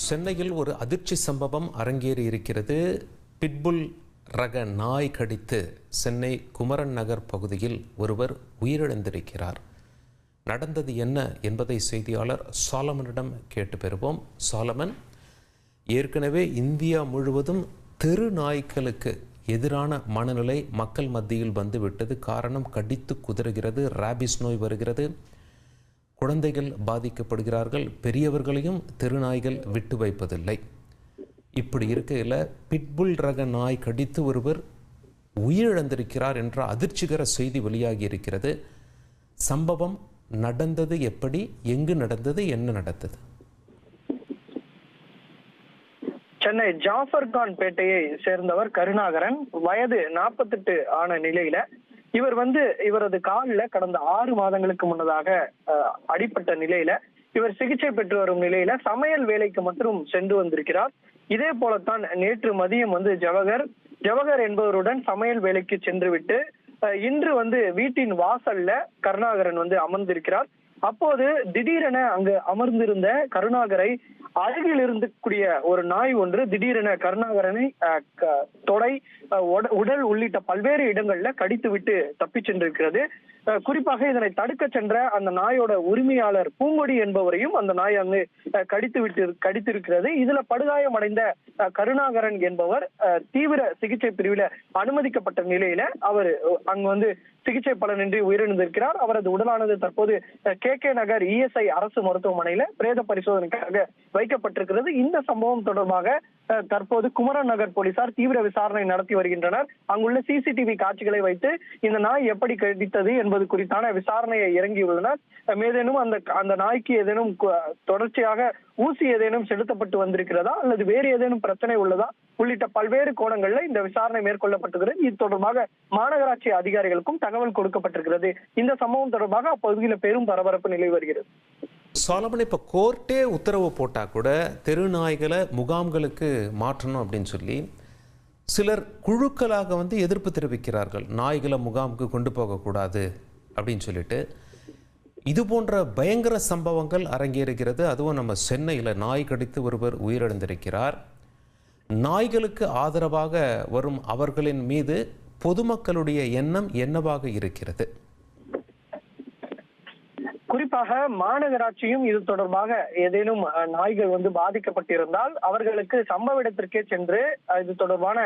சென்னையில் ஒரு அதிர்ச்சி சம்பவம் அரங்கேறி இருக்கிறது. பிட்புல் ரக நாய் கடித்து சென்னை குமரன் நகர் பகுதியில் ஒருவர் உயிரிழந்திருக்கிறார். நடந்தது என்ன என்பதை செய்தியாளர் சாலமனிடம் கேட்டு பெறுவோம். சாலமன், ஏற்கனவே இந்தியா முழுவதும் தெரு நாய்களுக்கு எதிரான மனநிலை மக்கள் மத்தியில் வந்துவிட்டது. காரணம், கடித்து குதறுகிறது, ராபிஸ் நோய் வருகிறது, குழந்தைகள் பாதிக்கப்படுகிறார்கள், பெரியவர்களையும் தெருநாய்கள் விட்டு வைப்பதில்லை. இப்படி இருக்கையில் பிட்புல் ரக நாய் கடித்து ஒருவர் உயிரிழந்திருக்கிறார் என்ற அதிர்ச்சிகர செய்தி வெளியாகி இருக்கிறது. சம்பவம் நடந்தது எப்படி, எங்கு நடந்தது, என்ன நடந்தது? சென்னை ஜாஃபர்கான் பேட்டையை சேர்ந்தவர் கருணாகரன். வயது 48 ஆன நிலையில இவரது காலில் கடந்த 6 மாதங்களுக்கு முன்னதாக அடிப்பட்ட நிலையில இவர் சிகிச்சை பெற்று வரும் நிலையில சமையல் வேலைக்கு மட்டும் சென்று வந்திருக்கிறார். இதே போலத்தான் நேற்று மதியம் ஜவஹர் என்பவருடன் சமையல் வேலைக்கு சென்று விட்டு இன்று வீட்டின் வாசல்ல கருணாகரன் அமர்ந்திருக்கிறார். அப்போது திடீரென அங்கு அமர்ந்திருந்த கருணாகரை அருகில் இருக்கக்கூடிய ஒரு நாய் ஒன்று திடீரென கருணாகரனை தொடை, உடல் உள்ளிட்ட பல்வேறு இடங்கள்ல கடித்து விட்டு தப்பி சென்றிருக்கிறது. குறிப்பாக இதனை தடுக்க சென்ற அந்த நாயோட உரிமையாளர் பூங்கொடி என்பவரையும் அந்த நாய் அங்கு கடித்திருக்கிறது. இதுல படுகாயமடைந்த கருணாகரன் என்பவர் தீவிர சிகிச்சை பிரிவில் அனுமதிக்கப்பட்ட நிலையில அவர் அங்கு சிகிச்சை பலனின்றி உயிரிழந்திருக்கிறார். அவரது உடலானது தற்போது KK நகர் ESI அரசு மருத்துவமனையில பிரேத பரிசோதனைக்காக வைக்கப்பட்டிருக்கிறது. இந்த சம்பவம் தொடர்பாக தற்போது குமரன் நகர் போலீசார் தீவிர விசாரணை நடத்தி வருகின்றனர். அங்குள்ள CCTV காட்சிகளை வைத்து இந்த நாய் எப்படி கடித்தது என்பது குறித்தான விசாரணையை இறங்கியுள்ளனர். மேதேனும் அந்த நாய்க்கு ஏதேனும் தொடர்ச்சியாக ஊசி ஏதேனும் செலுத்தப்பட்டு வந்திருக்கிறதா அல்லது வேறு ஏதேனும் பிரச்சனை உள்ளதா உள்ளிட்ட பல்வேறு கோணங்கள்ல இந்த விசாரணை மேற்கொள்ளப்பட்டிருக்கிறது. இது தொடர்பாக மாநகராட்சி அதிகாரிகளுக்கும் தகவல் கொடுக்கப்பட்டிருக்கிறது. இந்த சம்பவம் தொடர்பாக அப்பகுதியில் பெரும் பரபரப்பு நிலை வருகிறது. சாலமன், இப்ப கோர்ட்டே உத்தரவு போட்டா கூட தெருநாய்களை முகாம்களுக்கு மாற்றணும் அப்படின்னு சொல்லி சிலர் குழுக்களாக எதிர்ப்பு தெரிவிக்கிறார்கள். நாய்களை முகாமுக்கு கொண்டு போகக்கூடாது அப்படின்னு சொல்லிட்டு இது போன்ற பயங்கர சம்பவங்கள் அரங்கேறுகிறது. அதுவும் நம்ம சென்னையில் நாய் கடித்து ஒருவர் உயிரிழந்திருக்கிறார். நாய்களுக்கு ஆதரவாக வரும் அவர்களின் மீது பொதுமக்களுடைய எண்ணம் என்னவாக இருக்கிறது? குறிப்பாக மாநகராட்சியும் இது தொடர்பாக ஏதேனும் நாய்கள் பாதிக்கப்பட்டிருந்தால் அவர்களுக்கு சம்பவ இடத்திற்கே சென்று இது தொடர்பான